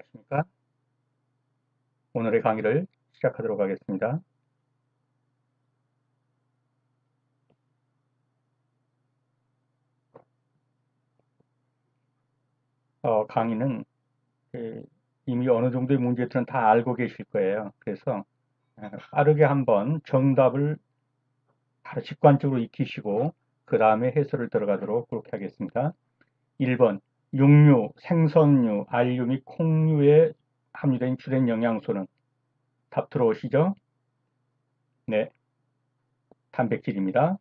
안녕하십니까? 오늘의 강의를 시작하도록 하겠습니다. 강의는 이미 어느 정도의 문제들은 다 알고 계실 거예요. 그래서 빠르게 한번 정답을 바로 직관적으로 익히시고 그 다음에 해설을 들어가도록 그렇게 하겠습니다. 1번 육류, 생선류, 알류 및 콩류에 함유된 주된 영양소는 답 들어오시죠? 네, 단백질입니다.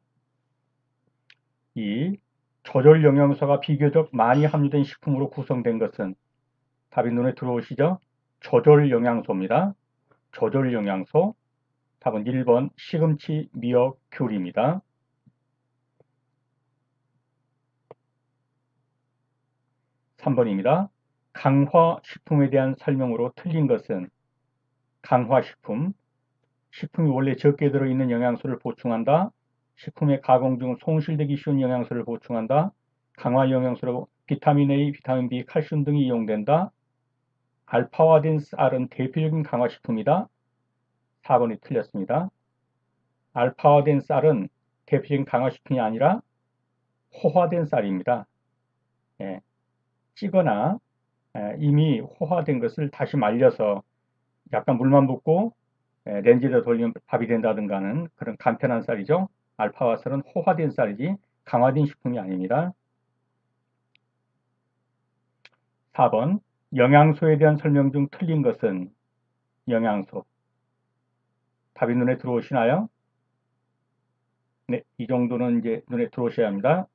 2. 조절 영양소가 비교적 많이 함유된 식품으로 구성된 것은 답이 눈에 들어오시죠? 조절 영양소입니다. 조절 영양소. 답은 1번 시금치, 미역, 귤입니다. 3번입니다. 강화식품에 대한 설명으로 틀린 것은 강화식품. 식품이 원래 적게 들어있는 영양소를 보충한다. 식품의 가공 중 손실되기 쉬운 영양소를 보충한다. 강화 영양소로 비타민 A, 비타민 B, 칼슘 등이 이용된다. 알파화된 쌀은 대표적인 강화식품이다. 4번이 틀렸습니다. 알파화된 쌀은 대표적인 강화식품이 아니라 호화된 쌀입니다. 예, 찌거나 이미 호화된 것을 다시 말려서 약간 물만 붓고 렌즈에다 돌리면 밥이 된다든가 하는 그런 간편한 쌀이죠. 알파화 쌀은 호화된 쌀이지 강화된 식품이 아닙니다. 4번 영양소에 대한 설명 중 틀린 것은 영양소. 답이 눈에 들어오시나요? 네, 이 정도는 이제 눈에 들어오셔야 합니다.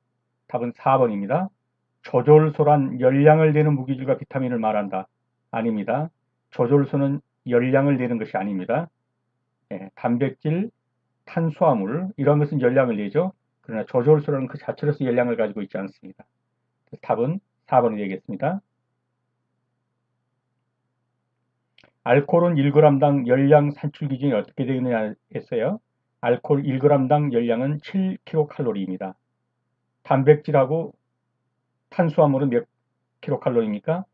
답은 4번입니다. 조절소란 열량을 내는 무기질과 비타민을 말한다. 아닙니다. 조절소는 열량을 내는 것이 아닙니다. 단백질, 탄수화물 이런 것은 열량을 내죠. 그러나 조절소라는 그 자체로서 열량을 가지고 있지 않습니다. 답은 4번이 되겠습니다. 알코올은 1g당 열량 산출 기준이 어떻게 되느냐 했어요. 알코올 1g당 열량은 7kcal입니다. 단백질하고 탄수화물은 몇 킬로칼로리입니까?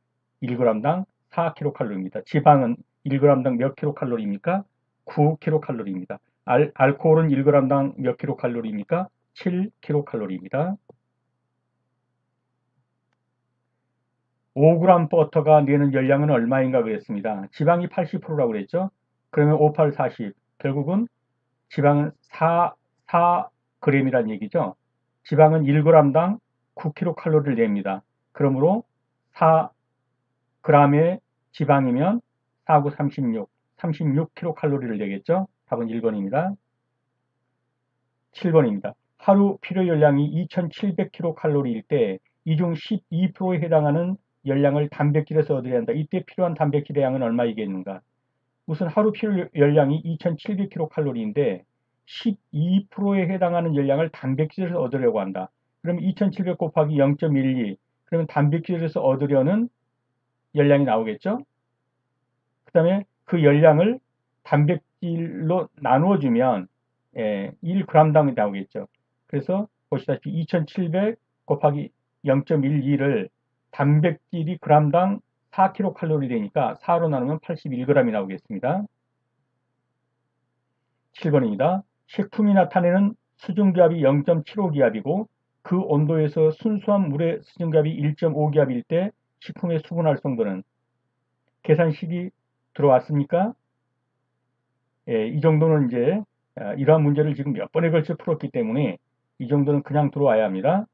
1g당 4kcal입니다. 지방은 1g당 몇 킬로칼로리입니까? 9kcal입니다. 알코올은 1g당 몇 킬로칼로리입니까? 7kcal입니다. 5g 버터가 내는 열량은 얼마인가 그랬습니다. 지방이 80%라고 그랬죠? 그러면 5, 8, 40. 결국은 지방은 4g이란 얘기죠. 지방은 1g당 9kcal를 냅니다. 그러므로 4g의 지방이면 4, 9, 36, 36kcal를 내겠죠. 답은 1번입니다. 7번입니다. 하루 필요 열량이 2700kcal일 때 이 중 12%에 해당하는 열량을 단백질에서 얻어야 한다. 이때 필요한 단백질의 양은 얼마이겠는가? 우선 하루 필요 열량이 2700kcal인데 12%에 해당하는 열량을 단백질에서 얻으려고 한다. 그러면 2700 곱하기 0.12 그러면 단백질에서 얻으려는 열량이 나오겠죠? 그 다음에 그 열량을 단백질로 나누어주면 1g당이 나오겠죠. 그래서 보시다시피 2700 곱하기 0.12를 단백질이 g당 4kcal 되니까 4로 나누면 81g이 나오겠습니다. 7번입니다. 식품이 나타내는 수증기압이 0.75기압이고 그 온도에서 순수한 물의 수증기압이 1.5기압일 때 식품의 수분 활성도는 계산식이 들어왔습니까? 이 정도는 이제 이러한 문제를 지금 몇 번에 걸쳐 풀었기 때문에 이 정도는 그냥 들어와야 합니다.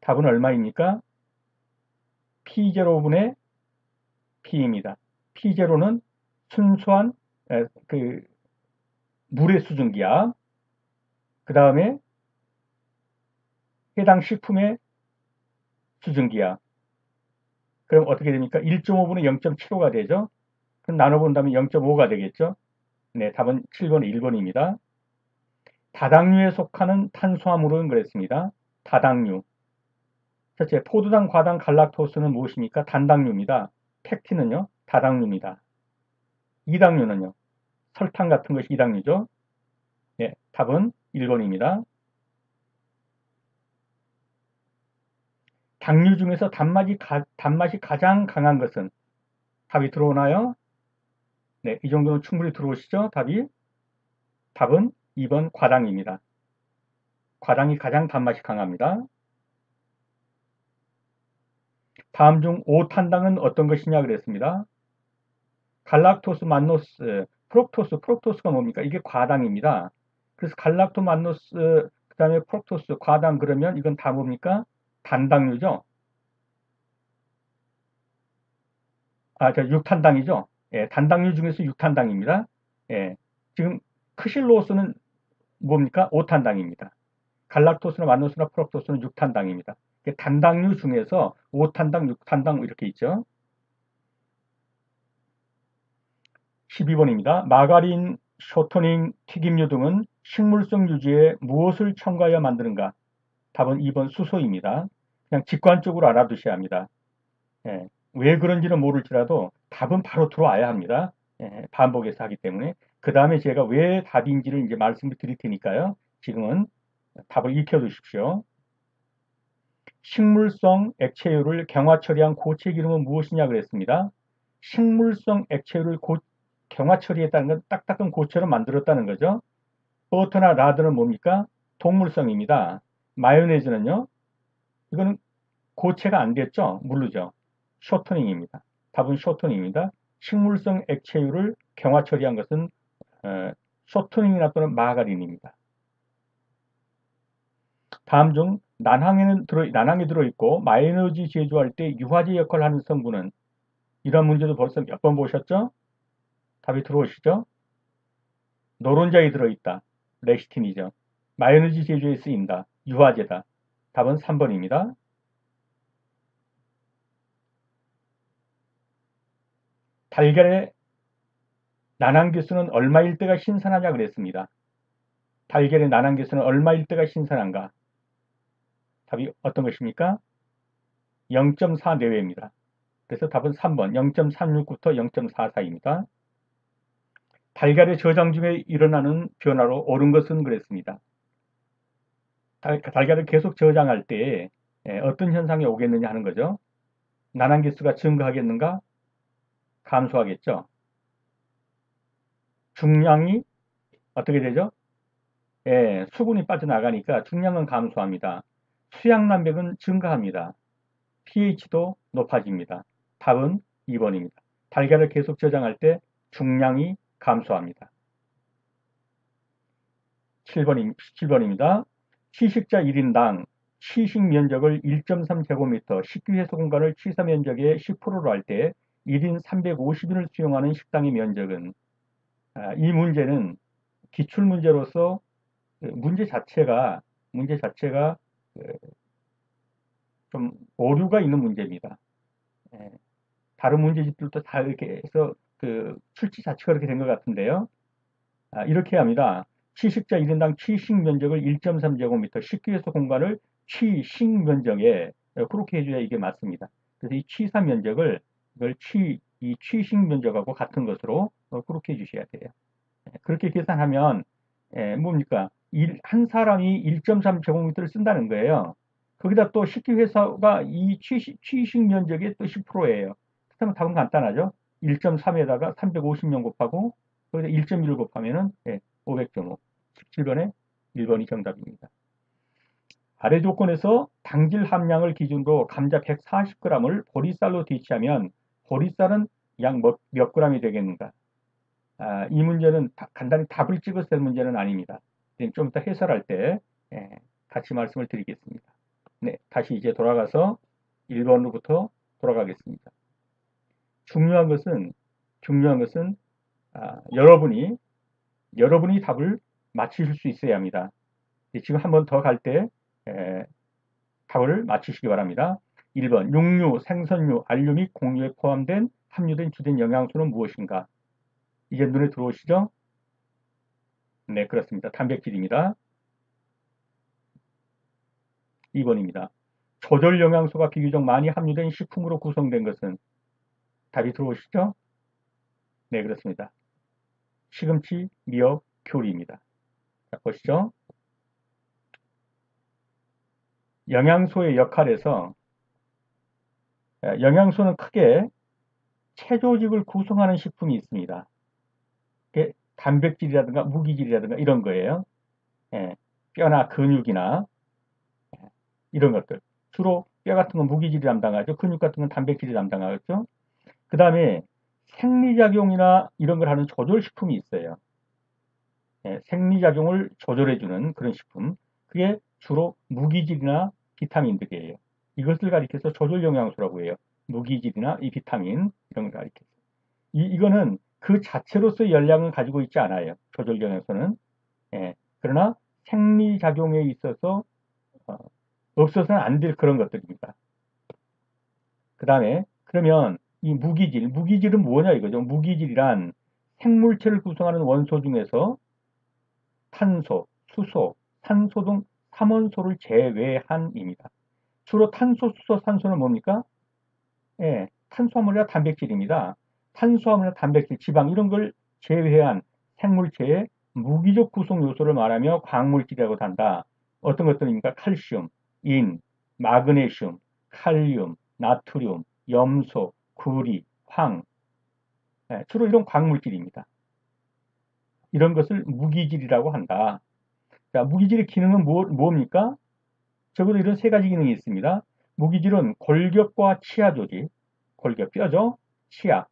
답은 얼마입니까? P0분의 P입니다. P0는 순수한 그 물의 수증기압, 그 다음에 해당 식품의 수증기압. 그럼 어떻게 됩니까? 1.5분의 0.75가 되죠? 그럼 나눠본다면 0.5가 되겠죠? 네, 답은 7번 1번입니다. 다당류에 속하는 탄수화물은 그랬습니다. 다당류. 첫째, 포도당, 과당, 갈락토스는 무엇입니까? 단당류입니다. 팩틴은요? 다당류입니다. 이당류는요? 설탕 같은 것이 이당류죠? 네, 답은 1번입니다. 당류 중에서 단맛이 가장 강한 것은 답이 들어오나요? 네, 이 정도는 충분히 들어오시죠? 답은 2번 과당입니다. 과당이 가장 단맛이 강합니다. 다음 중 오탄당은 어떤 것이냐 그랬습니다. 갈락토스, 만노스, 프록토스가 뭡니까? 이게 과당입니다. 그래서 갈락토, 만노스, 그 다음에 프록토스, 과당 그러면 이건 다 뭡니까? 단당류죠? 저 육탄당이죠? 예, 단당류 중에서 육탄당입니다. 예, 지금 크실로스는 뭡니까? 오탄당입니다. 갈락토스나 만노스나 프록토스는 육탄당입니다. 단당류 중에서 오탄당, 육탄당 이렇게 있죠. 12번입니다. 마가린, 쇼토닝, 튀김류 등은 식물성 유지에 무엇을 첨가하여 만드는가? 답은 2번 수소입니다. 그냥 직관적으로 알아두셔야 합니다. 예, 왜 그런지는 모를지라도 답은 바로 들어와야 합니다. 예, 반복해서 하기 때문에. 그 다음에 제가 왜 답인지를 이제 말씀을 드릴 테니까요. 지금은 답을 익혀두십시오. 식물성 액체유를 경화 처리한 고체 기름은 무엇이냐 그랬습니다. 식물성 액체유를 경화 처리했다는 건 딱딱한 고체로 만들었다는 거죠. 버터나 라드는 뭡니까? 동물성입니다. 마요네즈는요? 이거는 고체가 안 됐죠? 물르죠. 쇼토닝입니다. 답은 쇼토닝입니다. 식물성 액체유를 경화 처리한 것은 쇼토닝이나 또는 마가린입니다. 다음 중 난항에 들어있고 마요네즈 제조할 때 유화제 역할을 하는 성분은 이런 문제도 벌써 몇 번 보셨죠? 답이 들어오시죠? 노른자에 들어있다. 레시틴이죠. 마요네즈 제조에 쓰인다. 유화제다. 답은 3번입니다. 달걀의 난항기수는 얼마일 때가 신선하냐 그랬습니다. 달걀의 난항기수는 얼마일 때가 신선한가? 답이 어떤 것입니까? 0.4 내외입니다. 그래서 답은 3번 0.36부터 0.44입니다. 달걀의 저장 중에 일어나는 변화로 옳은 것은 그랬습니다. 달걀을 계속 저장할 때 어떤 현상이 오겠느냐 하는 거죠. 난항기수가 증가하겠는가? 감소하겠죠. 중량이 어떻게 되죠? 수분이 빠져나가니까 중량은 감소합니다. 수양난백은 증가합니다. pH도 높아집니다. 답은 2번입니다. 달걀을 계속 저장할 때 중량이 감소합니다. 17번입니다. 취식자 1인당 취식 면적을 1.3제곱미터, 식기회수 공간을 취사 면적의 10%로 할 때 1인 350인을 수용하는 식당의 면적은 이 문제는 기출문제로서 문제 자체가 좀 오류가 있는 문제입니다. 다른 문제집들도 다 이렇게 해서 출제 자체가 그렇게 된 것 같은데요. 이렇게 합니다. 취식자 1인당 취식 면적을 1.3제곱미터, 식기회수 공간을 취식 면적에 그렇게 해줘야 이게 맞습니다. 그래서 이 취사 면적을 이 취식 면적하고 같은 것으로 그렇게 해주셔야 돼요. 그렇게 계산하면 뭡니까? 한 사람이 1.3제곱미터를 쓴다는 거예요. 거기다 또 식기회사가 이 취식 면적의 또 10%예요. 그렇다면 답은 간단하죠. 1.3에다가 350명 곱하고 거기다 1.1 곱하면은 500.5. 17번에 1번이 정답입니다. 아래 조건에서 당질 함량을 기준으로 감자 140g을 보리쌀로 대체하면 보리쌀은 약 몇 g이 되겠는가? 이 문제는 간단히 답을 찍어서 될 문제는 아닙니다. 좀 이따 해설할 때 같이 말씀을 드리겠습니다. 네, 다시 이제 돌아가서 1번으로부터 돌아가겠습니다. 중요한 것은 여러분이 답을 맞히실 수 있어야 합니다. 지금 한 번 더 갈 때 답을 맞히시기 바랍니다. 1번 육류, 생선류, 알류 및 곡류에 포함된 함유된 주된 영양소는 무엇인가? 이제 눈에 들어오시죠? 네, 그렇습니다. 단백질입니다. 2번입니다. 조절 영양소가 비교적 많이 함유된 식품으로 구성된 것은 답이 들어오시죠? 네, 그렇습니다. 시금치, 미역, 교리입니다. 자, 보시죠. 영양소의 역할에서 영양소는 크게 체조직을 구성하는 식품이 있습니다. 단백질이라든가 무기질이라든가 이런 거예요. 예, 뼈나 근육이나 이런 것들. 주로 뼈 같은 건 무기질이 담당하죠. 근육 같은 건 단백질이 담당하죠. 그 다음에 생리작용이나 이런 걸 하는 조절식품이 있어요. 예, 생리작용을 조절해주는 그런 식품. 그게 주로 무기질이나 비타민들이에요. 이것을 가리켜서 조절영양소라고 해요. 무기질이나 이 비타민 이런 걸 가리켜서. 이거는 그 자체로서 열량을 가지고 있지 않아요. 조절영양소는. 예, 그러나 생리작용에 있어서 없어서는 안 될 그런 것들입니다. 그 다음에 그러면 이 무기질은 뭐냐 이거죠. 무기질이란 생물체를 구성하는 원소 중에서 탄소, 수소, 산소 등 3원소를 제외한입니다. 주로 탄소, 수소, 산소는 뭡니까? 예, 탄수화물이나 단백질입니다. 탄수화물이나 단백질, 지방 이런 걸 제외한 생물체의 무기적 구성 요소를 말하며 광물질이라고 한다. 어떤 것들입니까? 칼슘, 인, 마그네슘, 칼륨, 나트륨, 염소, 구리, 황. 예, 주로 이런 광물질입니다. 이런 것을 무기질이라고 한다. 자, 무기질의 기능은 뭡니까? 적어도 이런 세 가지 기능이 있습니다. 무기질은 골격과 치아 조직, 골격 뼈죠, 치아,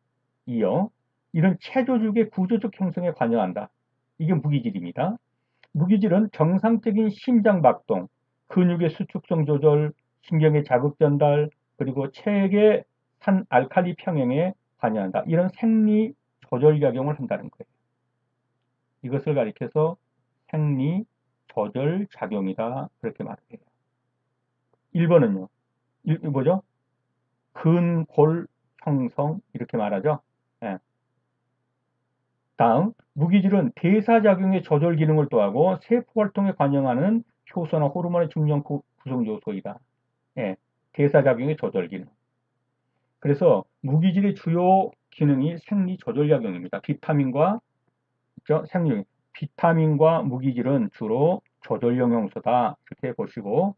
이어 이런 체조직의 구조적 형성에 관여한다. 이게 무기질입니다. 무기질은 정상적인 심장 박동, 근육의 수축성 조절, 신경의 자극 전달, 그리고 체액의 산 알칼리 평형에 관여한다. 이런 생리 조절 작용을 한다는 거예요. 이것을 가리켜서 생리 조절 작용이다. 그렇게 말을 해요. 1번은요. 뭐죠? 근골 형성 이렇게 말하죠. 예. 다음 무기질은 대사작용의 조절 기능을 또하고 세포 활동에 관여하는 효소나 호르몬의 중요한 구성 요소이다. 예. 대사작용의 조절 기능. 그래서 무기질의 주요 기능이 생리 조절 작용입니다. 비타민과 비타민과 무기질은 주로 조절 영양소다. 이렇게 보시고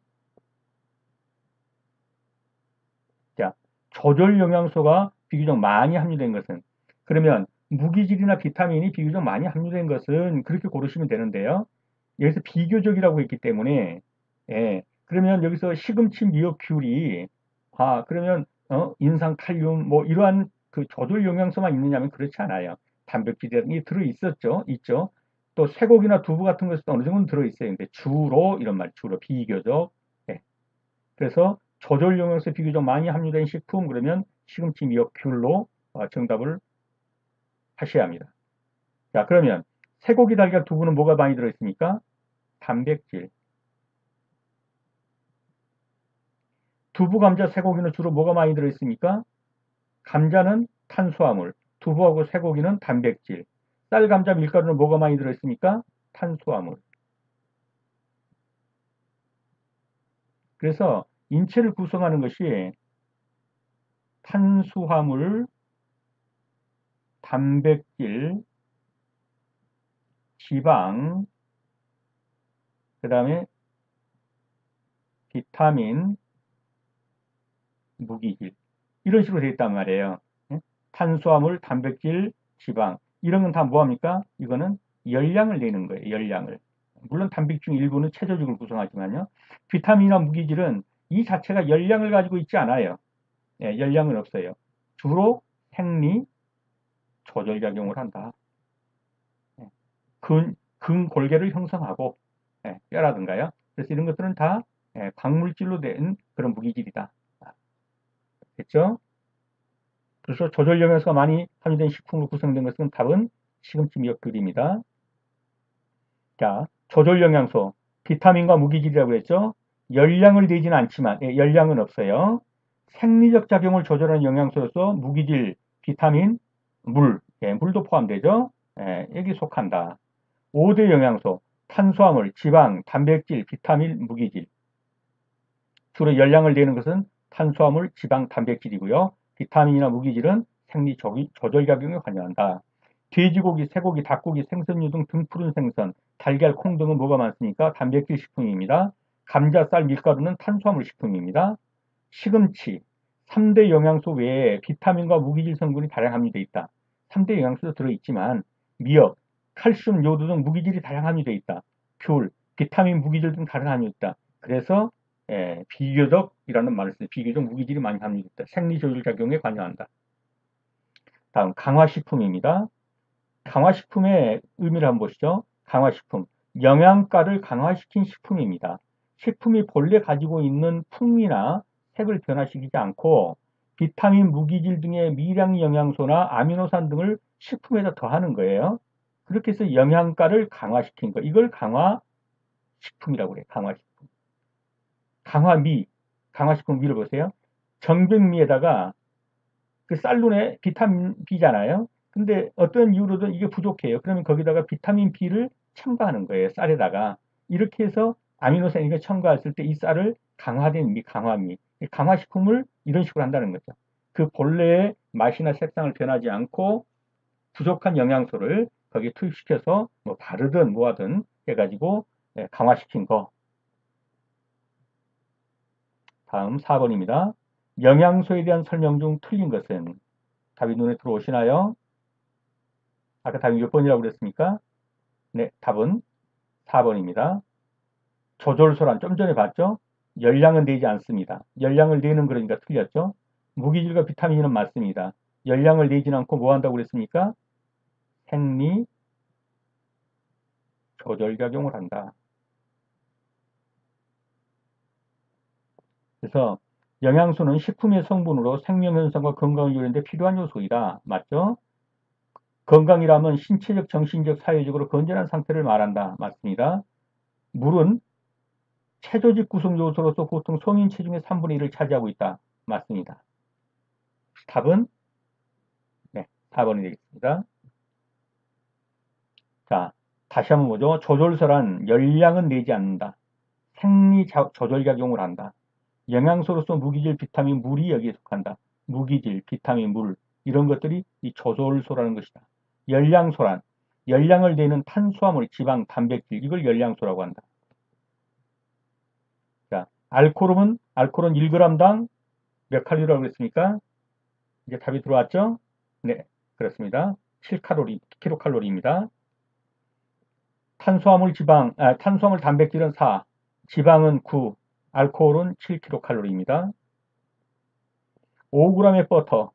자, 조절 영양소가 비교적 많이 함유된 것은 그러면 무기질이나 비타민이 비교적 많이 함유된 것은 그렇게 고르시면 되는데요. 여기서 비교적이라고 했기 때문에 예, 그러면 여기서 시금치, 미역, 귤이 그러면 인상, 칼륨 뭐 이러한 그 조절 영양소만 있느냐면 그렇지 않아요. 단백질이 들어 있었죠, 있죠. 또 쇠고기나 두부 같은 것도 어느 정도는 들어 있어요. 근데 주로 이런 말, 주로 비교적. 예. 그래서 조절 영양소 비교적 많이 함유된 식품 그러면 시금치, 미역, 귤로 정답을 하셔야 합니다. 자, 그러면 쇠고기, 달걀, 두부는 뭐가 많이 들어있습니까? 단백질. 두부, 감자, 쇠고기는 주로 뭐가 많이 들어있습니까? 감자는 탄수화물, 두부하고 쇠고기는 단백질. 쌀, 감자, 밀가루는 뭐가 많이 들어있습니까? 탄수화물. 그래서 인체를 구성하는 것이 탄수화물, 단백질, 지방, 그 다음에 비타민, 무기질 이런 식으로 되어 있단 말이에요. 예? 탄수화물, 단백질, 지방 이런 건 다 뭐합니까? 이거는 열량을 내는 거예요. 열량을. 물론 단백 중 일부는 체조직을 구성하지만요. 비타민이나 무기질은 이 자체가 열량을 가지고 있지 않아요. 예, 열량은 없어요. 주로 생리 조절작용을 한다. 예, 근골계를 형성하고 뼈라든가요. 그래서 이런 것들은 다 광물질로 된 그런 무기질이다. 됐죠? 그래서 조절 영양소가 많이 함유된 식품으로 구성된 것은 답은 시금치, 미역, 귤입니다. 자, 조절 영양소, 비타민과 무기질이라고 했죠? 열량을 내지는 않지만 열량은 없어요. 생리적 작용을 조절하는 영양소로서 무기질, 비타민, 물도 포함되죠? 여기 속한다. 5대 영양소, 탄수화물, 지방, 단백질, 비타민, 무기질. 주로 열량을 내는 것은 탄수화물, 지방, 단백질이고요. 비타민이나 무기질은 생리 조절작용에 관여한다. 돼지고기, 쇠고기, 닭고기, 생선류 등 등푸른 생선, 달걀, 콩 등은 뭐가 많습니까? 단백질 식품입니다. 감자, 쌀, 밀가루는 탄수화물 식품입니다. 시금치, 3대 영양소 외에 비타민과 무기질 성분이 다량 함유되어 있다. 3대 영양소도 들어있지만 미역, 칼슘, 요도 등 무기질이 다량 함유되어 있다. 귤, 비타민, 무기질 등 다량 함유되어 있다. 그래서 비교적이라는 말을 써요. 비교적 무기질이 많이 함유되어 있다. 생리조절작용에 관여한다. 다음 강화식품입니다. 강화식품의 의미를 한번 보시죠. 강화식품, 영양가를 강화시킨 식품입니다. 식품이 본래 가지고 있는 풍미나 색을 변화시키지 않고 비타민, 무기질 등의 미량 영양소나 아미노산 등을 식품에다 더하는 거예요. 그렇게 해서 영양가를 강화시킨 거. 이걸 강화식품이라고 그래요. 강화식품. 강화미, 강화식품 미를 보세요. 정백미에다가 그 쌀lun에 비타민 B잖아요. 근데 어떤 이유로든 이게 부족해요. 그러면 거기다가 비타민 B를 첨가하는 거예요. 쌀에다가. 이렇게 해서 아미노산 이거 첨가했을 때 이 쌀을 강화된 미, 강화미. 강화식품을 이런 식으로 한다는 거죠. 그 본래의 맛이나 색상을 변하지 않고 부족한 영양소를 거기에 투입시켜서 뭐 바르든 뭐하든 해가지고 강화시킨 거. 다음 4번입니다. 영양소에 대한 설명 중 틀린 것은? 답이 눈에 들어오시나요? 아까 답이 몇 번이라고 그랬습니까? 네, 답은 4번입니다. 조절소란 좀 전에 봤죠? 열량은 내지 않습니다. 열량을 내는 거니까 틀렸죠? 무기질과 비타민은 맞습니다. 열량을 내지는 않고 뭐 한다고 그랬습니까? 생리 조절작용을 한다. 그래서 영양소는 식품의 성분으로 생명현상과 건강을 이루는 데 필요한 요소이다. 맞죠? 건강이라면 신체적, 정신적, 사회적으로 건전한 상태를 말한다. 맞습니다. 물은 체조직 구성 요소로서 보통 성인 체중의 3분의 1을 차지하고 있다. 맞습니다. 답은 4번이 되겠습니다. 자, 다시 한번 보죠. 조절서란 열량은 내지 않는다. 생리 조절작용을 한다. 영양소로서 무기질, 비타민, 물이 여기에 속한다. 무기질, 비타민, 물 이런 것들이 이 조절소라는 것이다. 열량소란 열량을 내는 탄수화물, 지방, 단백질 이걸 열량소라고 한다. 자, 알코올은 1g당 몇 칼로리라고 그랬습니까? 이제 답이 들어왔죠? 네, 그렇습니다. 7칼로리, 킬로칼로리입니다. 탄수화물 단백질은 4, 지방은 9, 알코올은 7킬로칼로리입니다. 5g의 버터.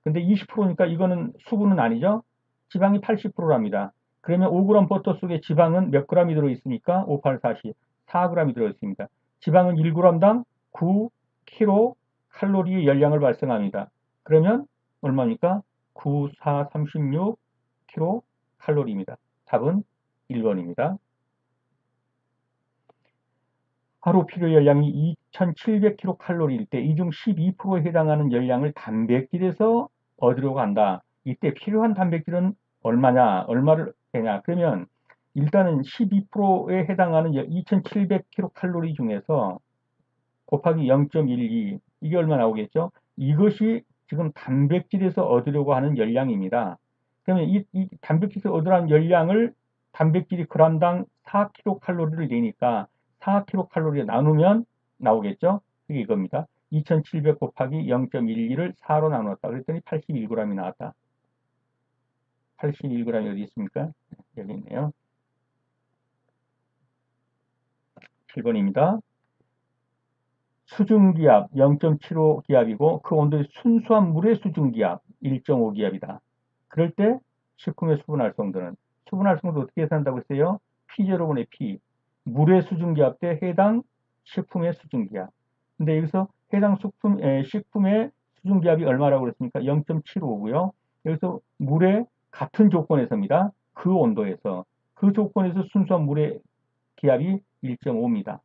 근데 20%니까 이거는 수분은 아니죠? 지방이 80%랍니다. 그러면 5g 버터 속에 지방은 몇 g이 들어있습니까? 5, 8, 40, 4g이 들어있습니다. 지방은 1g당 9kcal의 열량을 발생합니다. 그러면 얼마입니까? 9, 4, 36kcal입니다. 답은 1번입니다. 하루 필요 열량이 2700kcal일 때 이 중 12%에 해당하는 열량을 단백질에서 얻으려고 한다. 이때 필요한 단백질은 얼마냐? 얼마를 되냐? 그러면 일단은 12%에 해당하는 2700kcal 중에서 곱하기 0.12 이게 얼마 나오겠죠? 이것이 지금 단백질에서 얻으려고 하는 열량입니다. 그러면 이 단백질에서 얻으라는 열량을 단백질이 g당 4kcal를 내니까 4kcal에 나누면 나오겠죠? 그게 이겁니다. 2700 곱하기 0.12를 4로 나눴다. 그랬더니 81g이 나왔다. 81g이 어디 있습니까? 여기 있네요. 7번입니다. 수증기압 0.75기압이고 그 온도에 순수한 물의 수증기압 1.5기압이다. 그럴 때 식품의 수분 활성도는 어떻게 계산한다고 했어요? P0분의 P 물의 수증기압 대 해당 식품의 수증기압. 근데 여기서 해당 식품의 수증기압이 얼마라고 그랬습니까? 0.75고요. 여기서 물의 같은 조건에서입니다. 그 온도에서 그 조건에서 순수한 물의 기압이 1.5입니다.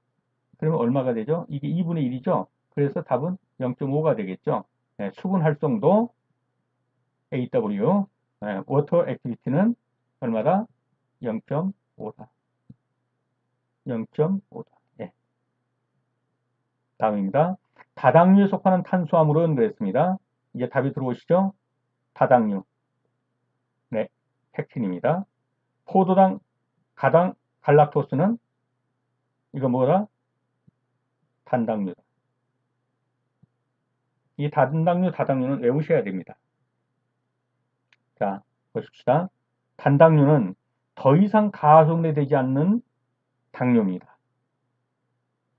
그러면 얼마가 되죠? 이게 2분의 1이죠? 그래서 답은 0.5가 되겠죠? 네, 수분 활성도 AW, 워터 액티비티는 얼마다? 0.5다. 0.5다. 네. 다음입니다. 다당류에 속하는 탄수화물은 그랬습니다. 이제 답이 들어오시죠? 다당류. 네, 팩틴입니다. 포도당, 가당, 갈락토스는 이거 뭐다? 단당류다. 이 단당류, 다당류는 외우셔야 됩니다. 자, 보십시다. 단당류는 더 이상 가속내되지 않는 당류입니다.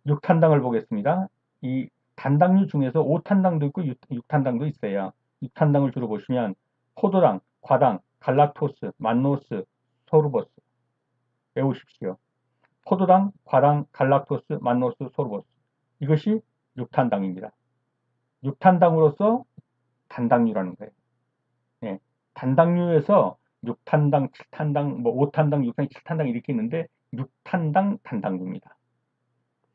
6탄당을 보겠습니다. 이 단당류 중에서 5탄당도 있고 6탄당도 있어요. 6탄당을 주로 보시면 포도당, 과당, 갈락토스, 만노스, 소르버스 외우십시오. 포도당, 과당, 갈락토스, 만노스, 소르버스 이것이 6탄당입니다. 6탄당으로서 단당류라는 거예요. 예, 단당류에서 6탄당, 7탄당, 뭐 5탄당, 6탄당, 7탄당 이렇게 있는데 6탄당 단당류입니다.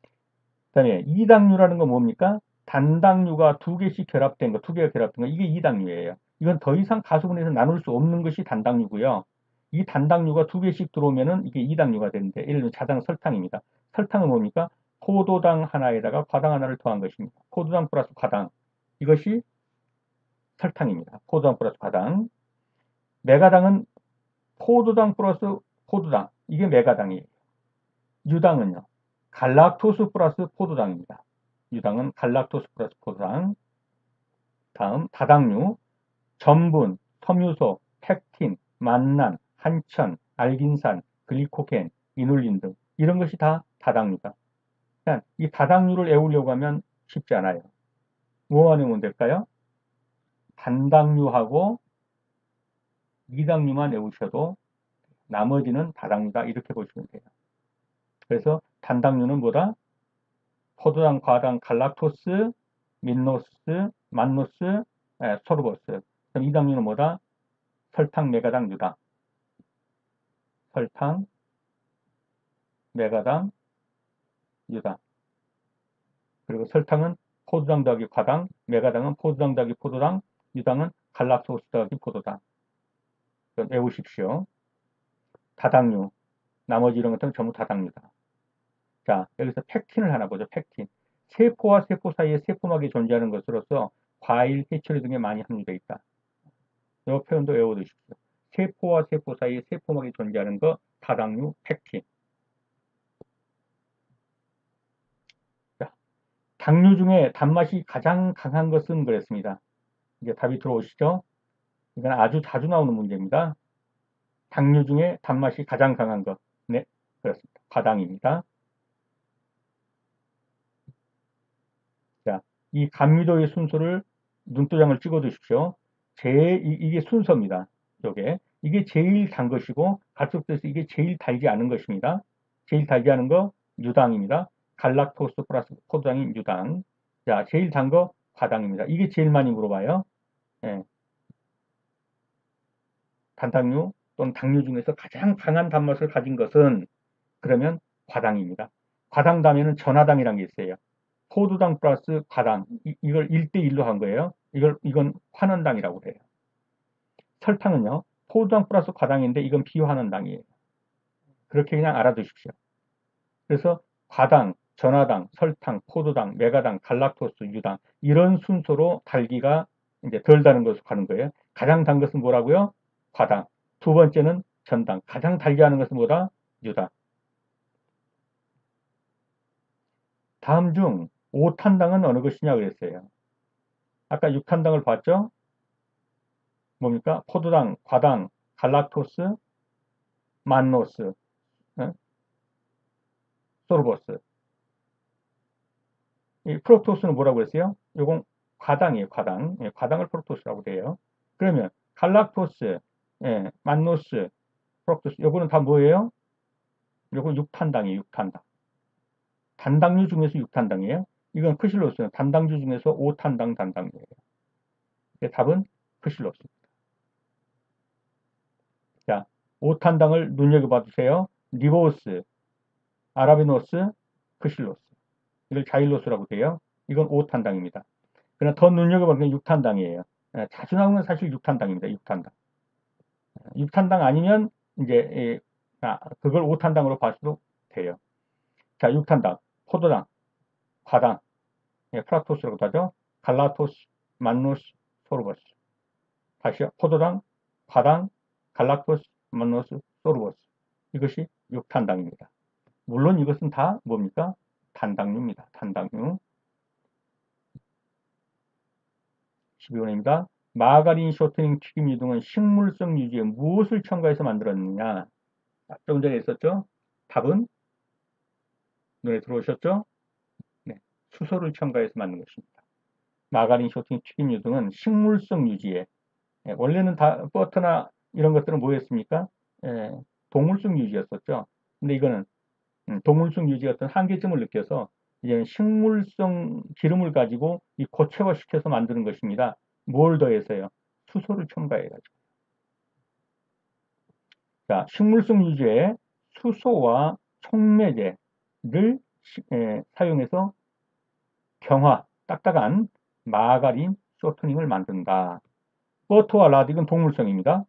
그 다음에 2당류라는 건 뭡니까? 단당류가 두 개씩 결합된 거, 두 개가 결합된 거, 이게 2당류예요. 이건 더 이상 가수분해서 나눌 수 없는 것이 단당류고요. 이 단당류가 두 개씩 들어오면은 이게 2당류가 되는데, 예를 들면 자당 설탕입니다. 설탕은 뭡니까? 포도당 하나에다가 과당 하나를 더한 것입니다. 포도당 플러스 과당. 이것이 설탕입니다. 포도당 플러스 과당. 메가당은 포도당 플러스 포도당. 이게 메가당이에요. 유당은요. 갈락토스 플러스 포도당입니다. 유당은 갈락토스 플러스 포도당. 다음 다당류, 전분, 섬유소, 펙틴, 만난, 한천, 알긴산, 글리코겐, 이눌린 등 이런 것이 다 다당류다. 이 다당류를 외우려고 하면 쉽지 않아요. 뭐만 외우면 될까요? 단당류하고 이당류만 외우셔도 나머지는 다당류다 이렇게 보시면 돼요. 그래서 단당류는 뭐다? 포도당, 과당, 갈락토스, 민노스, 만노스, 소르버스. 그럼 이당류는 뭐다? 설탕, 메가당, 유당. 설탕, 메가당, 유당. 그리고 설탕은 포도당 더하기 과당, 메가당은 포도당 더하기 포도당, 유당은 갈락토스 더하기 포도당. 외우십시오. 다당류. 나머지 이런 것들은 전부 다당류다. 자, 여기서 펙틴을 하나 보죠. 펙틴. 세포와 세포 사이에 세포막이 존재하는 것으로서 과일, 해초류 등에 많이 함유되어 있다. 이 표현도 외워두십시오. 세포와 세포 사이에 세포막이 존재하는 것, 다당류, 펙틴. 자, 당류 중에 단맛이 가장 강한 것은 그랬습니다. 이제 답이 들어오시죠? 이건 아주 자주 나오는 문제입니다. 당류 중에 단맛이 가장 강한 것. 네, 그렇습니다. 과당입니다. 자, 이 감미도의 순서를 눈도장을 찍어 두십시오. 이게 순서입니다. 이게 제일 단 것이고, 갈수록돼서 이게 제일 달지 않은 것입니다. 제일 달지 않은 거, 유당입니다. 갈락토스 플러스 포도당인 유당. 자, 제일 단 거, 과당입니다. 이게 제일 많이 물어봐요. 예, 단당류 또는 당류 중에서 가장 강한 단맛을 가진 것은 그러면 과당입니다. 과당 다음에는 전하당이라는 게 있어요. 포도당 플러스 과당. 이걸 1대1로 한 거예요. 이건 환원당이라고 해요. 설탕은요. 포도당 플러스 과당인데 이건 비환원당이에요. 그렇게 그냥 알아두십시오. 그래서 과당, 전하당, 설탕, 포도당, 메가당, 갈락토스, 유당 이런 순서로 달기가 이제 덜 다는 것으로 가는 거예요. 가장 단 것은 뭐라고요? 과당. 두 번째는 전당. 가장 달게 하는 것은 뭐다? 유당. 다음 중 5탄당은 어느 것이냐 그랬어요. 아까 6탄당을 봤죠? 뭡니까? 포도당, 과당, 갈락토스, 만노스, 소르버스. 이 프록토스는 뭐라고 했어요? 요건 과당이에요, 과당. 예, 과당을 프록토스라고 돼요. 그러면 갈락토스, 만노스, 프록토스, 요거는 다 뭐예요? 요건 6탄당이에요, 6탄당. 단당류 중에서 6탄당이에요. 이건 크실로스는 단당류 중에서 5탄당 단당류예요. 답은 크실로스입니다. 자, 5탄당을 눈여겨봐 주세요. 리보스, 아라비노스, 크실로스. 이걸 자일로스라고 돼요. 이건 5탄당입니다. 그러나 더 눈여겨보는 게 6탄당이에요. 자주 나오는 건 사실 6탄당입니다. 6탄당. 6탄당 아니면 이제 그걸 5탄당으로 봐도 돼요. 자, 6탄당. 포도당, 과당, 프락토스라고 하죠. 갈라토스, 만노스, 소르버스. 다시요. 포도당, 과당, 갈락토스, 만노스, 소르버스. 이것이 6탄당입니다. 물론 이것은 다 뭡니까? 단당류입니다. 단당류. 12번입니다. 마가린, 쇼트닝, 튀김류 등은 식물성 유지에 무엇을 첨가해서 만들었느냐? 조금 전에 있었죠? 답은 눈에 들어오셨죠? 네, 수소를 첨가해서 만든 것입니다. 마가린, 쇼트닝, 튀김류 등은 식물성 유지에 원래는 다 버터나 이런 것들은 뭐였습니까? 동물성 유지였었죠. 근데 이거는 동물성 유지의 어떤 한계점을 느껴서 이제는 식물성 기름을 가지고 이 고체화시켜서 만드는 것입니다. 뭘 더해서요? 수소를 첨가해가지고. 자, 식물성 유지에 수소와 촉매제를 사용해서 경화, 딱딱한 마가린, 쇼트닝을 만든다. 버터와 라드, 이건 동물성입니다.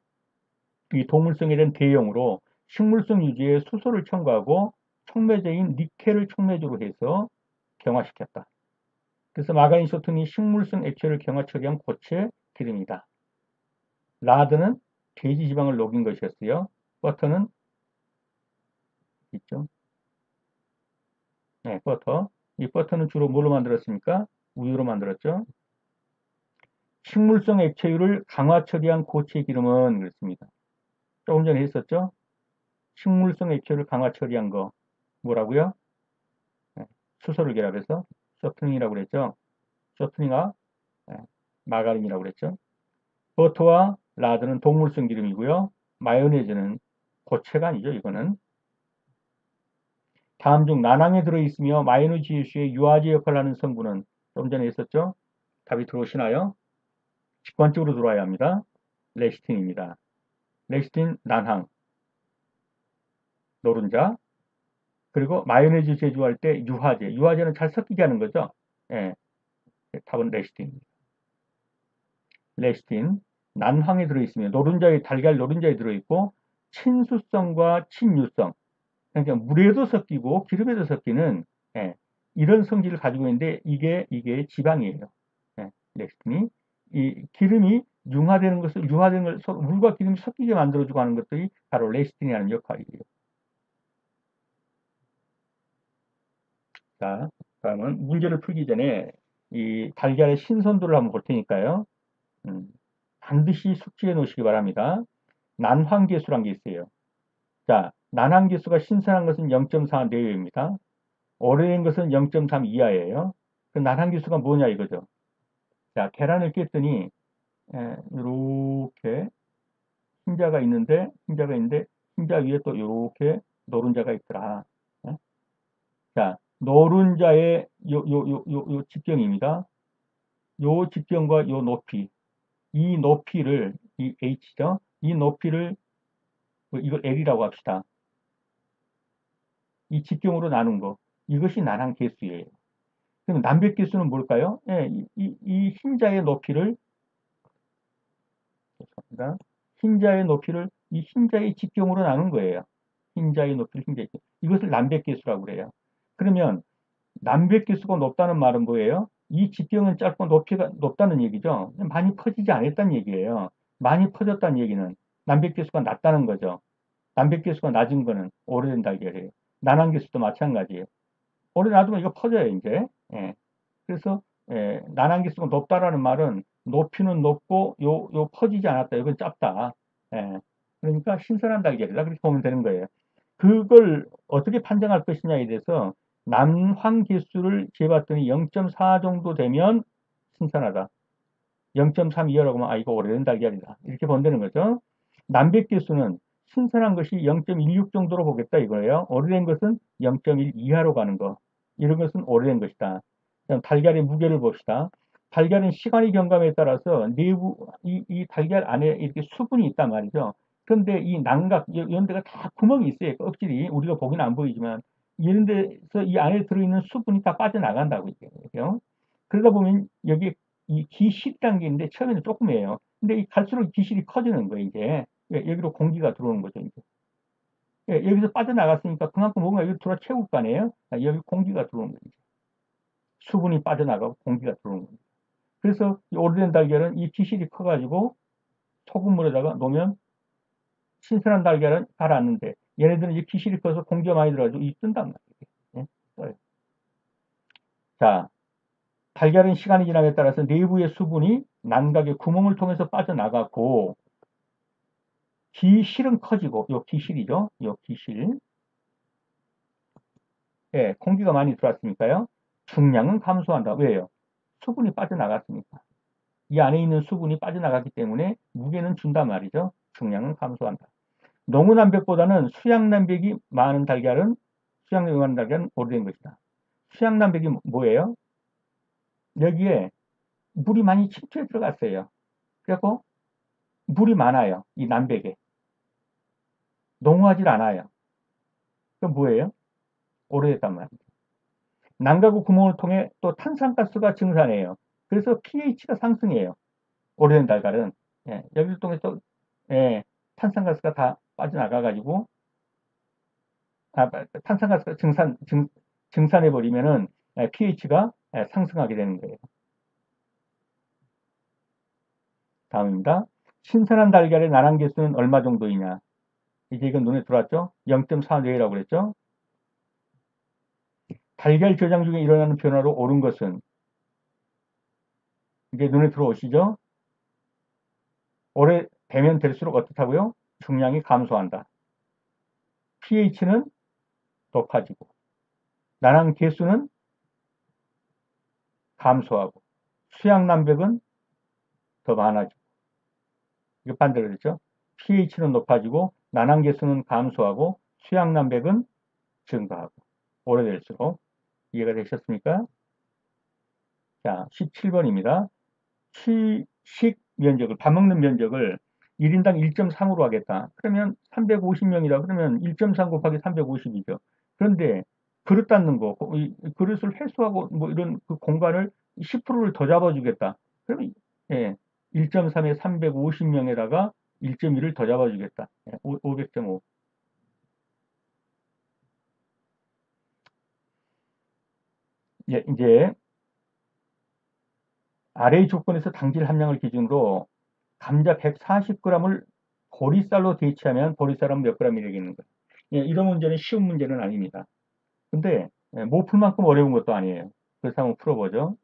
이 동물성에 대한 대용으로 식물성 유지에 수소를 첨가하고 촉매제인 니켈을 촉매제로 해서 경화시켰다. 그래서 마가린, 쇼트닝이 식물성 액체를 경화 처리한 고체 기름이다. 라드는 돼지 지방을 녹인 것이었어요. 버터는 있죠. 네, 버터. 이 버터는 주로 뭘로 만들었습니까? 우유로 만들었죠. 식물성 액체유를 강화 처리한 고체 기름은 그렇습니다. 조금 전에 했었죠. 식물성 액체유를 강화 처리한 거 뭐라고요? 네, 수소를 결합해서 쇼트닝이라고 그랬죠. 쇼트닝과 마가린이라고 그랬죠. 버터와 라드는 동물성 기름이고요. 마요네즈는 고체가 아니죠. 이거는. 다음 중 난황에 들어있으며 마요네즈 유수의 유화제 역할을 하는 성분은 좀 전에 있었죠. 답이 들어오시나요? 직관적으로 들어와야 합니다. 레시틴입니다. 레시틴, 난황, 노른자, 그리고 마요네즈 제조할 때 유화제. 유화제는 잘 섞이게 하는 거죠. 예, 답은 레시틴입니다. 레시틴, 난황에 들어있으며 노른자에 달걀 노른자에 들어있고 친수성과 친유성, 그러니까 물에도 섞이고 기름에도 섞이는 이런 성질을 가지고 있는데 이게 지방이에요. 렉틴이 이 기름이 융화되는 것을 융화되는 걸 물과 기름이 섞이게 만들어주고 하는 것들이 바로 레시틴이 하는 역할이에요. 자, 다음은 문제를 풀기 전에 이 달걀의 신선도를 한번 볼 테니까요. 반드시 숙지해 놓으시기 바랍니다. 난황계수란 게 있어요. 자, 난황계수가 신선한 것은 0.4 내외입니다. 오래된 것은 0.3 이하예요. 그 난항기수가 뭐냐 이거죠. 자, 계란을 깼더니 이렇게 흰자가 있는데 흰자 위에 또 이렇게 노른자가 있더라. 자, 노른자의 요 직경입니다. 요 직경과 요 높이, 이 높이를 이 h죠. 이 높이를 이걸 l이라고 합시다. 이 직경으로 나눈 거, 이것이 난항계수예요. 그럼 남백계수는 뭘까요? 이 흰자의 높이를 흰자의 높이를 이 흰자의 직경으로 나눈 거예요. 흰자의 높이를 흰자의 직경. 이것을 남백계수라고 그래요. 그러면 남백계수가 높다는 말은 뭐예요? 이 직경은 짧고 높이가 높다는 얘기죠. 많이 퍼지지 않았다는 얘기예요. 많이 퍼졌다는 얘기는 남백계수가 낮다는 거죠. 남백계수가 낮은 거는 오래된 달걀이에요. 난항계수도 마찬가지예요. 오래 놔두면 이거 퍼져요, 이제. 예. 그래서 난항계수가 높다라는 말은 높이는 높고 요 퍼지지 않았다. 이건 짧다. 예. 그러니까 신선한 달걀이다. 그렇게 보면 되는 거예요. 그걸 어떻게 판정할 것이냐에 대해서 난황계수를 재봤더니 0.4 정도 되면 신선하다. 0.3 이하라고 하면 이거 오래된 달걀이다. 이렇게 본다는 거죠. 남백계수는 신선한 것이 0.16 정도로 보겠다 이거예요. 오래된 것은 0.1 이하로 가는 거. 이런 것은 오래된 것이다. 그럼 달걀의 무게를 봅시다. 달걀은 시간이 경감에 따라서 내부 이 달걀 안에 이렇게 수분이 있단 말이죠. 그런데 이 난각 이런 데가 다 구멍이 있어요. 껍질이 우리가 보기는 안 보이지만 이런 데서 이 안에 들어있는 수분이 다 빠져나간다고 얘기해요. 그러다 보면 여기 이 기실이라는 게 있는데 처음에는 조금이에요. 근데 이 갈수록 기실이 커지는 거예요, 이제. 여기로 공기가 들어오는 거죠, 이제. 여기서 빠져나갔으니까 그만큼 뭔가 여기 들어 채울 거 아니에요? 여기 공기가 들어오는 거죠. 수분이 빠져나가고 공기가 들어오는 거죠. 그래서 이 오래된 달걀은 이 기실이 커가지고 소금물에다가 놓으면 신선한 달걀은 가라앉는데 얘네들은 이제 기실이 커서 공기가 많이 들어가지고 이 뜬단 말이에요. 예? 자, 달걀은 시간이 지남에 따라서 내부의 수분이 난각의 구멍을 통해서 빠져나가고 기실은 커지고, 요 기실이죠. 요 기실. 예, 공기가 많이 들어왔으니까요. 중량은 감소한다. 왜요? 수분이 빠져나갔으니까. 이 안에 있는 수분이 빠져나갔기 때문에 무게는 준단 말이죠. 중량은 감소한다. 농후남백보다는 수양남백이 많은 달걀은 수양남백이 많은 달걀은 오래된 것이다. 수양남백이 뭐예요? 여기에 물이 많이 침투해 들어갔어요. 그래서 물이 많아요. 이 남백에. 농후하지 않아요. 그럼 뭐예요? 오래됐단 말이죠. 난가구 구멍을 통해 또 탄산가스가 증산해요. 그래서 pH가 상승해요. 오래된 달걀은. 예, 여기를 통해서 예, 탄산가스가 다 빠져나가가지고 탄산가스가 증산해버리면은 pH가 상승하게 되는 거예요. 다음입니다. 신선한 달걀의 난항계수는 얼마 정도이냐? 이제 이건 눈에 들어왔죠? 0.4뇌라고 그랬죠? 달걀 저장 중에 일어나는 변화로 옳은 것은 이게 눈에 들어오시죠? 오래 되면 될수록 어떻다고요? 중량이 감소한다. pH는 높아지고 난항 개수는 감소하고 수양남백은 더 많아지고 이거 반대로 그랬죠? pH는 높아지고 난항 개수는 감소하고 수양남백은 증가하고 오래될수록 이해가 되셨습니까? 자, 17번입니다. 취식 면적을, 밥 먹는 면적을 1인당 1.3으로 하겠다. 그러면 350명이라 그러면 1.3 곱하기 350이죠. 그런데 그릇 닦는 거, 그릇을 회수하고 뭐 이런 그 공간을 10%를 더 잡아주겠다. 그러면 예, 1.3에 350명에다가 1.1을 더 잡아주겠다. 예, 500.5. 예, 이제 아래의 조건에서 당질 함량을 기준으로 감자 140g을 보리쌀로 대체하면 보리쌀은 몇 g이 되겠는 거예요. 예, 이런 문제는 쉬운 문제는 아닙니다. 근데 못 풀 만큼 어려운 것도 아니에요. 그래서 한번 풀어보죠.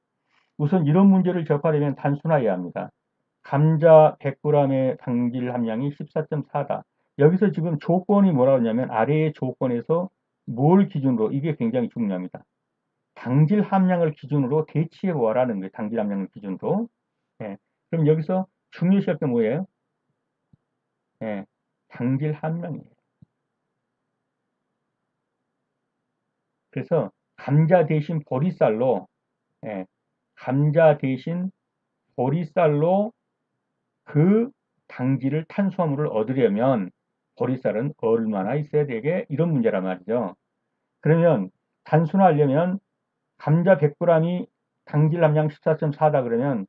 우선 이런 문제를 접하려면 단순화해야 합니다. 감자 100g의 당질 함량이 14.4다. 여기서 지금 조건이 뭐라고 하냐면 아래의 조건에서 뭘 기준으로, 이게 굉장히 중요합니다. 당질 함량을 기준으로 대치해 보아라는 거예요. 당질 함량을 기준으로. 예. 그럼 여기서 중요시할 게 뭐예요? 예. 당질 함량이에요. 그래서 감자 대신 보리쌀로, 예. 감자 대신 보리쌀로 그 당질을, 탄수화물을 얻으려면 보리쌀은 얼마나 있어야 되게, 이런 문제란 말이죠. 그러면 단순화하려면 감자 100g이 당질 함량 14.4다 그러면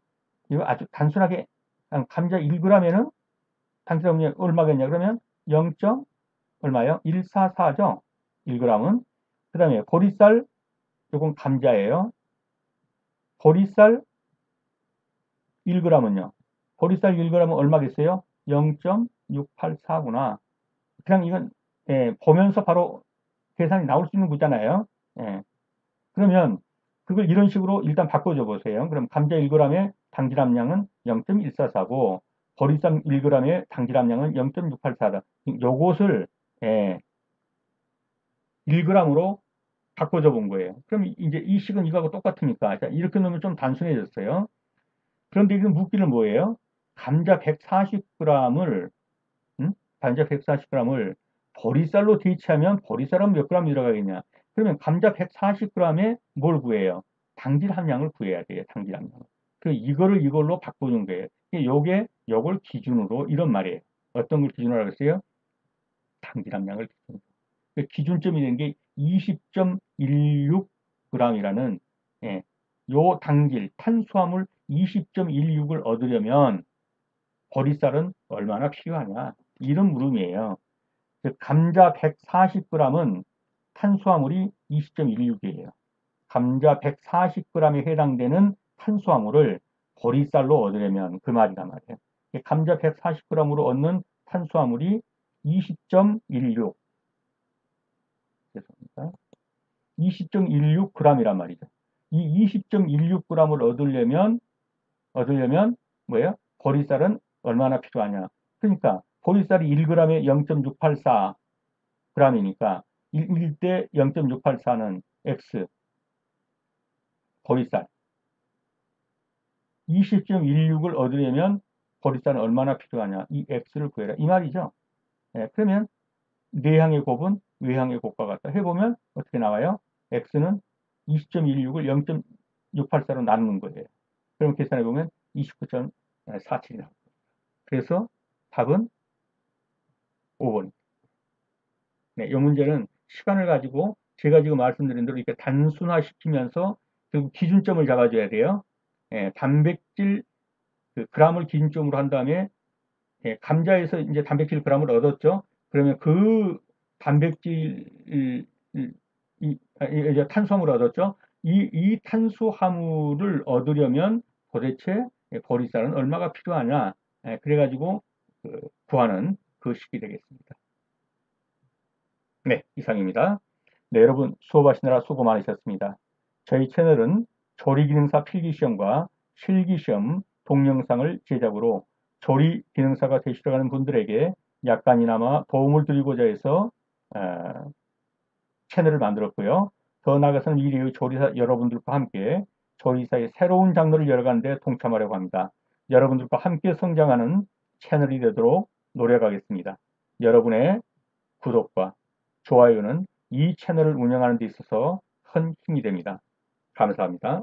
이거 아주 단순하게 감자 1g에는 당질 함량이 얼마겠냐 그러면 0. 얼마요? 144죠. 1g은. 그 다음에 보리쌀, 요건 감자예요. 보리쌀 1g은요. 보리쌀 1g은 얼마겠어요? 0.684구나. 그냥 이건 보면서 바로 계산이 나올 수 있는 거잖아요. 예. 그러면 그걸 이런 식으로 일단 바꿔줘 보세요. 그럼 감자 1g의 당질 함량은 0.144고 보리쌀 1g의 당질 함량은 0.684다. 요것을 1g으로 바꿔줘 본 거예요. 그럼 이제 이 식은 이거하고 똑같으니까 자, 이렇게 놓으면 좀 단순해졌어요. 그런데 이건 묻기는 뭐예요? 감자 140g을 감자 140g을 보리쌀로 대체하면 보리쌀은 몇 g 들어가겠냐? 그러면 감자 140g에 뭘 구해요? 당질 함량을 구해야 돼요. 당질 함량을. 그 이거를 이걸로 바꾸는 거예요. 요걸 기준으로 이런 말이에요. 어떤 걸 기준으로 하겠어요? 당질 함량을 기준으로. 그 기준점이 된 게 20.16g이라는 요 당질, 탄수화물 20.16을 얻으려면 보리쌀은 얼마나 필요하냐? 이런 물음이에요. 감자 140g은 탄수화물이 20.16이에요. 감자 140g에 해당되는 탄수화물을 보리쌀로 얻으려면 그 말이란 말이에요. 감자 140g으로 얻는 탄수화물이 20.16 죄송합니다. 20.16g이란 말이죠. 이 20.16g을 얻으려면 뭐예요? 보리쌀은 얼마나 필요하냐? 그러니까 보리쌀이 1g에 0.684g이니까 1대 0.684는 X 보리쌀. 20.16을 얻으려면 보리쌀은 얼마나 필요하냐? 이 X를 구해라. 이 말이죠. 예, 그러면 내향의 곱은 외향의 곱과 같다. 해보면 어떻게 나와요? X는 20.16을 0.684로 나누는 거예요. 그럼 계산해보면 29.47이 나옵니다. 그래서 답은 5번. 네, 이 문제는 시간을 가지고 제가 지금 말씀드린 대로 이렇게 단순화시키면서 그 기준점을 잡아줘야 돼요. 예, 단백질 그 그램을 기준점으로 한 다음에 예, 감자에서 이제 단백질 그램을 얻었죠. 그러면 그 단백질 이제 탄수화물을 얻었죠. 이 탄수화물을 얻으려면 도대체 보리쌀은 얼마가 필요하냐? 예, 그래가지고 구하는 그 식이 되겠습니다. 네, 이상입니다. 네, 여러분 수업하시느라 수고 많으셨습니다. 저희 채널은 조리기능사 필기시험과 실기시험 동영상을 제작으로 조리기능사가 되시려 하는 분들에게 약간이나마 도움을 드리고자 해서 채널을 만들었고요. 더 나아가서는 미래의 조리사 여러분들과 함께 조리사의 새로운 장르를 열어가는 데 동참하려고 합니다. 여러분들과 함께 성장하는 채널이 되도록 노력하겠습니다. 여러분의 구독과 좋아요는 이 채널을 운영하는 데 있어서 큰 힘이 됩니다. 감사합니다.